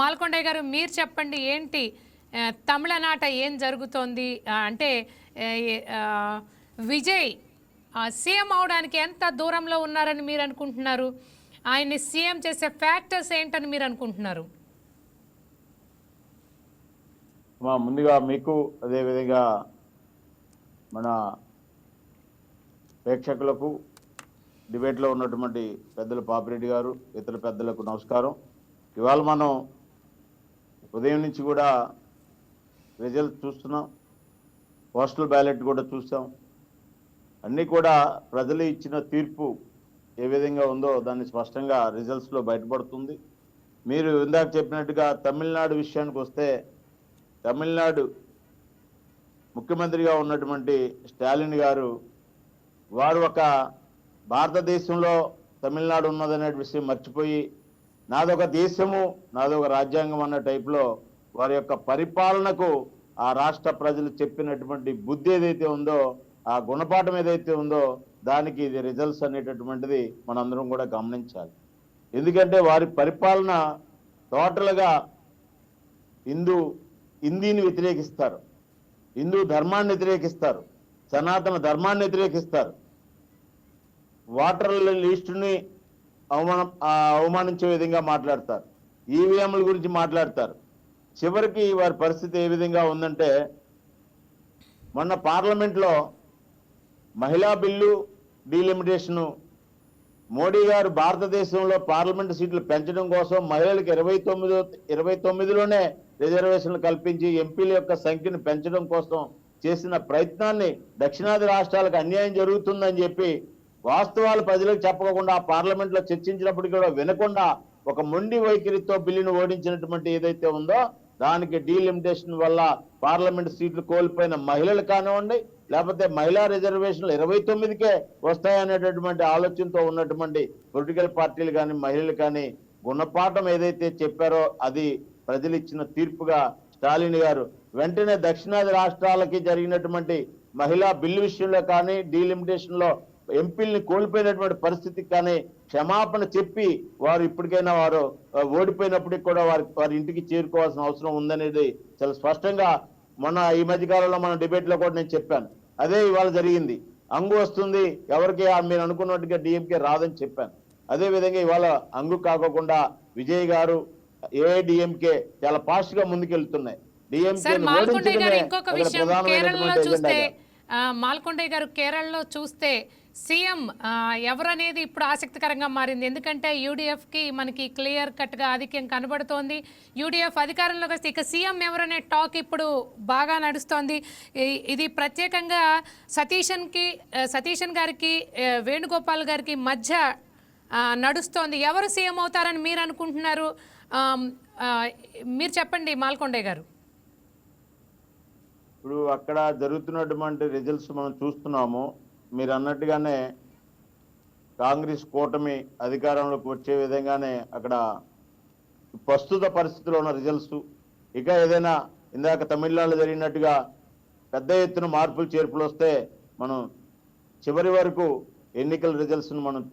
మాల్కొండయ్య గారు మీరు చెప్పండి, ఏంటి తమిళనాట ఏం జరుగుతోంది? అంటే విజయ్ సీఎం అవడానికి ఎంత దూరంలో ఉన్నారని మీరు అనుకుంటున్నారు? ఆయన్ని సీఎం చేసే ఫ్యాక్టర్స్ ఏంటని మీరు అనుకుంటున్నారు? ముందుగా మీకు అదేవిధంగా మన ప్రేక్షకులకు, డిబేట్లో ఉన్నటువంటి పెద్దలు పాపిరెడ్డి గారు, ఇతర పెద్దలకు నమస్కారం. ఇవాళ మనం ఉదయం నుంచి కూడా రిజల్ట్ చూస్తున్నాం, పోస్టల్ బ్యాలెట్ కూడా చూసాం. అన్నీ కూడా ప్రజలు ఇచ్చిన తీర్పు ఏ విధంగా ఉందో దాన్ని స్పష్టంగా రిజల్ట్స్లో బయటపడుతుంది. మీరు ఇందాక చెప్పినట్టుగా తమిళనాడు విషయానికి వస్తే, తమిళనాడు ముఖ్యమంత్రిగా ఉన్నటువంటి స్టాలిన్ గారు వారు ఒక భారతదేశంలో తమిళనాడు ఉన్నదనే విషయం మర్చిపోయి నాదొక దేశము, నాదొక రాజ్యాంగం అన్న టైప్లో వారి యొక్క పరిపాలనకు ఆ రాష్ట్ర ప్రజలు చెప్పినటువంటి బుద్ధి ఏదైతే ఉందో, ఆ గుణపాఠం ఏదైతే ఉందో దానికి ఇది రిజల్ట్స్ అనేటటువంటిది మనందరం కూడా గమనించాలి. ఎందుకంటే వారి పరిపాలన టోటల్గా హిందీని వ్యతిరేకిస్తారు, హిందూ ధర్మాన్ని వ్యతిరేకిస్తారు, సనాతన ధర్మాన్ని వ్యతిరేకిస్తారు, వాటర్ లిస్టుని అవమానించే విధంగా మాట్లాడతారు, ఈవీఎంల గురించి మాట్లాడతారు. చివరికి వారి పరిస్థితి ఏ విధంగా ఉందంటే, మొన్న పార్లమెంట్లో మహిళా బిల్లు డీలిమిటేషను మోడీ గారు భారతదేశంలో పార్లమెంటు సీట్లు పెంచడం కోసం మహిళలకు 29లోనే రిజర్వేషన్లు కల్పించి ఎంపీల యొక్క సంఖ్యను పెంచడం కోసం చేసిన ప్రయత్నాన్ని దక్షిణాది రాష్ట్రాలకు అన్యాయం జరుగుతుందని చెప్పి వాస్తవాలు ప్రజలకు చెప్పకుండా పార్లమెంట్లో చర్చించినప్పటికీ కూడా వినకుండా ఒక మొండి వైఖరితో బిల్లును ఓడించినటువంటి ఏదైతే ఉందో దానికి డీలిమిటేషన్ వల్ల పార్లమెంట్ సీట్లు కోల్పోయిన మహిళలు కానివ్వండి, లేకపోతే మహిళా రిజర్వేషన్లు 29కే వస్తాయనేటటువంటి ఆలోచనతో ఉన్నటువంటి పొలిటికల్ పార్టీలు కానీ మహిళలు కానీ గుణపాఠం ఏదైతే చెప్పారో అది ప్రజలు ఇచ్చిన తీర్పుగా స్టాలిన్ గారు వెంటనే దక్షిణాది రాష్ట్రాలకి జరిగినటువంటి మహిళా బిల్లు విషయంలో కానీ డీలిమిటేషన్లో ఎంపీల్ని కోల్పోయినటువంటి పరిస్థితికి కానీ క్షమాపణ చెప్పి వారు ఇప్పటికైనా వారు ఓడిపోయినప్పటికీ కూడా వారి ఇంటికి చేరుకోవాల్సిన అవసరం ఉందనేది చాలా స్పష్టంగా మొన్న ఈ మధ్యకాలంలో మన డిబేట్లో కూడా నేను చెప్పాను. అదే ఇవాళ జరిగింది. అంగు వస్తుంది, ఎవరికి మీరు అనుకున్నట్టుగా డిఎంకే రాదని చెప్పాను. అదే విధంగా ఇవాళ అంగు కాకుండా విజయ్ గారు ఏఐడిఎంకే చాలా ఫాస్ట్ గా ముందుకెళ్తున్నాయి. మాల్కొండయ్య గారు కేరళలో చూస్తే సీఎం ఎవరనేది ఇప్పుడు ఆసక్తికరంగా మారింది. ఎందుకంటే యూడిఎఫ్కి మనకి క్లియర్ కట్గా ఆధిక్యం కనబడుతోంది. యూడిఎఫ్ అధికారంలోకి వస్తే ఇక సీఎం ఎవరనే టాక్ ఇప్పుడు బాగా నడుస్తోంది. ఇది ప్రత్యేకంగా సతీశన్ గారికి వేణుగోపాల్ గారికి మధ్య నడుస్తోంది. ఎవరు సీఎం అవుతారని మీరు అనుకుంటున్నారు? మీరు చెప్పండి మాల్కొండయ్య గారు. ఇప్పుడు అక్కడ జరుగుతున్నటువంటి రిజల్ట్స్ మనం చూస్తున్నాము. మీరు అన్నట్టుగానే కాంగ్రెస్ కూటమి అధికారంలోకి వచ్చే విధంగానే అక్కడ ప్రస్తుత పరిస్థితిలో ఉన్న రిజల్ట్స్ ఇక ఏదైనా ఇందాక తమిళనాడులో జరిగినట్టుగా పెద్ద ఎత్తున మార్పులు చేర్పులు వస్తే మనం చివరి వరకు ఎన్నికల రిజల్ట్స్ను మనం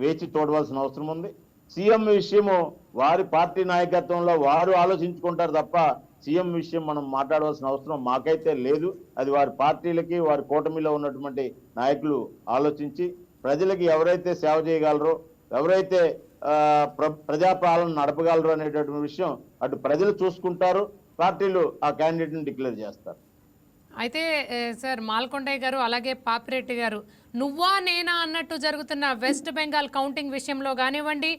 వేచి చూడవలసిన అవసరం ఉంది. సీఎం విషయము వారి పార్టీ నాయకత్వంలో వారు ఆలోచించుకుంటారు తప్ప సీఎం విషయం మనం మాట్లాడవలసిన అవసరం మాకైతే లేదు. అది వారి పార్టీలకి వారి కూటమిలో ఉన్నటువంటి నాయకులు ఆలోచించి ప్రజలకి ఎవరైతే సేవ చేయగలరో, ఎవరైతే ప్రజాపాలన నడపగలరు అనేటటువంటి విషయం అటు ప్రజలు చూసుకుంటారు, పార్టీలు ఆ క్యాండిడేట్ని డిక్లేర్ చేస్తారు. అయితే సార్ మాల్కొండయ్య గారు అలాగే పాపిరెడ్డి గారు, నువ్వా నేనా అన్నట్టు జరుగుతున్న వెస్ట్ బెంగాల్ కౌంటింగ్ విషయంలో కానివ్వండి,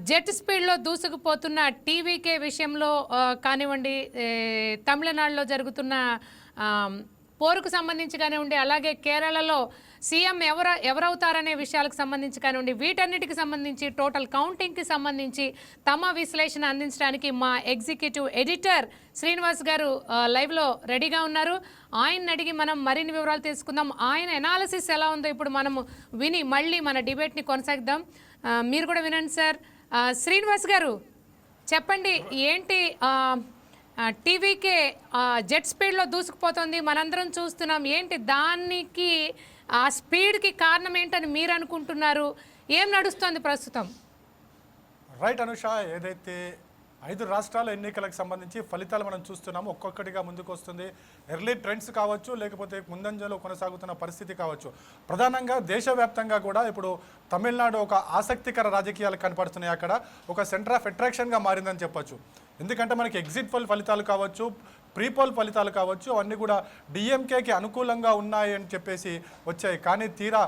జెట్ స్పీడ్లో దూసుకుపోతున్న టీవీకే విషయంలో కానివ్వండి, తమిళనాడులో జరుగుతున్న పోరుకు సంబంధించి కానివ్వండి, అలాగే కేరళలో సీఎం ఎవరవుతారనే విషయాలకు సంబంధించి కానివ్వండి, వీటన్నిటికి సంబంధించి టోటల్ కౌంటింగ్కి సంబంధించి తమ విశ్లేషణ అందించడానికి మా ఎగ్జిక్యూటివ్ ఎడిటర్ శ్రీనివాస్ గారు లైవ్లో రెడీగా ఉన్నారు. ఆయన అడిగి మనం మరిన్ని వివరాలు తెలుసుకుందాం. ఆయన ఎనాలిసిస్ ఎలా ఉందో ఇప్పుడు మనము విని మళ్ళీ మన డిబేట్ని కొనసాగిద్దాం. మీరు కూడా వినండి సార్. శ్రీనివాస్ గారు చెప్పండి, ఏంటి టీవీకే జెట్ స్పీడ్లో దూసుకుపోతుంది, మనందరం చూస్తున్నాం. ఏంటి దానికి ఆ స్పీడ్కి కారణం ఏంటని మీరు అనుకుంటున్నారు? ఏం నడుస్తుంది ప్రస్తుతం? రైట్ అనుష, ఏదైతే 5 రాష్ట్రాల ఎన్నికలకు సంబంధించి ఫలితాలు మనం చూస్తున్నాము. ఒక్కొక్కటిగా ముందుకు వస్తుంది. ఎర్లీ ట్రెండ్స్ కావచ్చు, లేకపోతే ముందంజలో కొనసాగుతున్న పరిస్థితి కావచ్చు. ప్రధానంగా దేశవ్యాప్తంగా కూడా ఇప్పుడు తమిళనాడు ఒక ఆసక్తికర రాజకీయాలు కనపడుతున్నాయి. అక్కడ ఒక సెంటర్ ఆఫ్ అట్రాక్షన్గా మారిందని చెప్పొచ్చు. ఎందుకంటే మనకి ఎగ్జిట్ పోల్ ఫలితాలు కావచ్చు, ప్రీపోల్ ఫలితాలు కావచ్చు, అవన్నీ కూడా డిఎంకేకి అనుకూలంగా ఉన్నాయి అని చెప్పేసి వచ్చాయి. కానీ తీరా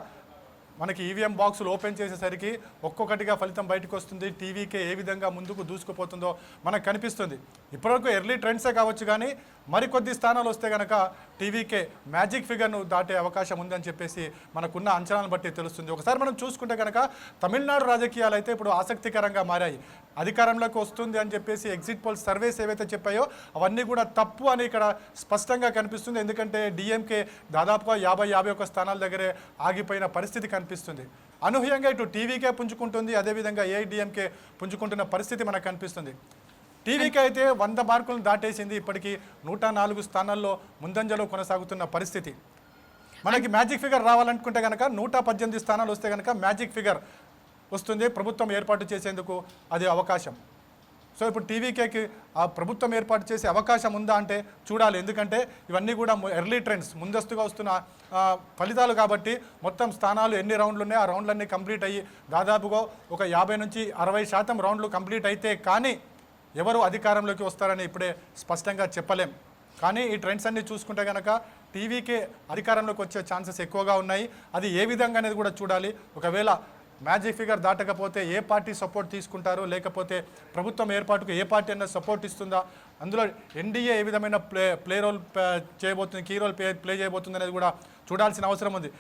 మనకి ఈవీఎం బాక్సులు ఓపెన్ చేసేసరికి ఒక్కొక్కటిగా ఫలితం బయటకు వస్తుంది. టీవీకే ఏ విధంగా ముందుకు దూసుకుపోతుందో మనకు కనిపిస్తుంది. ఇప్పటివరకు ఎర్లీ ట్రెండ్సే కావచ్చు, కానీ మరికొద్ది స్థానాలు వస్తే కనుక టీవీకే మ్యాజిక్ ఫిగర్ను దాటే అవకాశం ఉందని చెప్పేసి మనకున్న అంచనాలను బట్టి తెలుస్తుంది. ఒకసారి మనం చూసుకుంటే కనుక తమిళనాడు రాజకీయాలు అయితే ఇప్పుడు ఆసక్తికరంగా మారాయి. అధికారంలోకి వస్తుంది అని చెప్పేసి ఎగ్జిట్ పోల్ సర్వేస్ ఏవైతే చెప్పాయో అవన్నీ కూడా తప్పు అని ఇక్కడ స్పష్టంగా కనిపిస్తుంది. ఎందుకంటే డిఎంకే దాదాపుగా 50-51 స్థానాల దగ్గరే ఆగిపోయిన పరిస్థితి కనిపిస్తుంది. అనూహ్యంగా ఇటు టీవీకే పుంజుకుంటుంది, అదేవిధంగా ఏఐడిఎంకే పుంజుకుంటున్న పరిస్థితి మనకు కనిపిస్తుంది. టీవీకే అయితే 100 మార్కులను దాటేసింది. ఇప్పటికీ 104 స్థానాల్లో ముందంజలో కొనసాగుతున్న పరిస్థితి. మనకి మ్యాజిక్ ఫిగర్ రావాలనుకుంటే కనుక 118 స్థానాలు వస్తే కనుక మ్యాజిక్ ఫిగర్ వస్తుంది. ప్రభుత్వం ఏర్పాటు చేసేందుకు అది అవకాశం. సో ఇప్పుడు టీవీకేకి ఆ ప్రభుత్వం ఏర్పాటు చేసే అవకాశం ఉందా అంటే చూడాలి. ఎందుకంటే ఇవన్నీ కూడా ఎర్లీ ట్రెండ్స్, ముందస్తుగా వస్తున్న ఫలితాలు కాబట్టి మొత్తం స్థానాలు ఎన్ని రౌండ్లు ఉన్నాయో ఆ రౌండ్లన్నీ కంప్లీట్ అయ్యి దాదాపుగా ఒక 50 నుంచి 60% రౌండ్లు కంప్లీట్ అయితే కానీ ఎవరు అధికారంలోకి వస్తారని ఇప్పుడే స్పష్టంగా చెప్పలేం. కానీ ఈ ట్రెండ్స్ అన్ని చూసుకుంటే కనుక టీవీకే అధికారంలోకి వచ్చే ఛాన్సెస్ ఎక్కువగా ఉన్నాయి. అది ఏ విధంగా అనేది కూడా చూడాలి. ఒకవేళ మ్యాజిక్ ఫిగర్ దాటకపోతే ఏ పార్టీ సపోర్ట్ తీసుకుంటారో, లేకపోతే ప్రభుత్వం ఏర్పాటుకు ఏ పార్టీ అన్న సపోర్ట్ ఇస్తుందా, అందులో ఎన్డీఏ ఏ విధమైన ప్లే రోల్ చేయబోతుంది, కీ రోల్ ప్లే చేయబోతుంది అనేది కూడా చూడాల్సిన అవసరం ఉంది.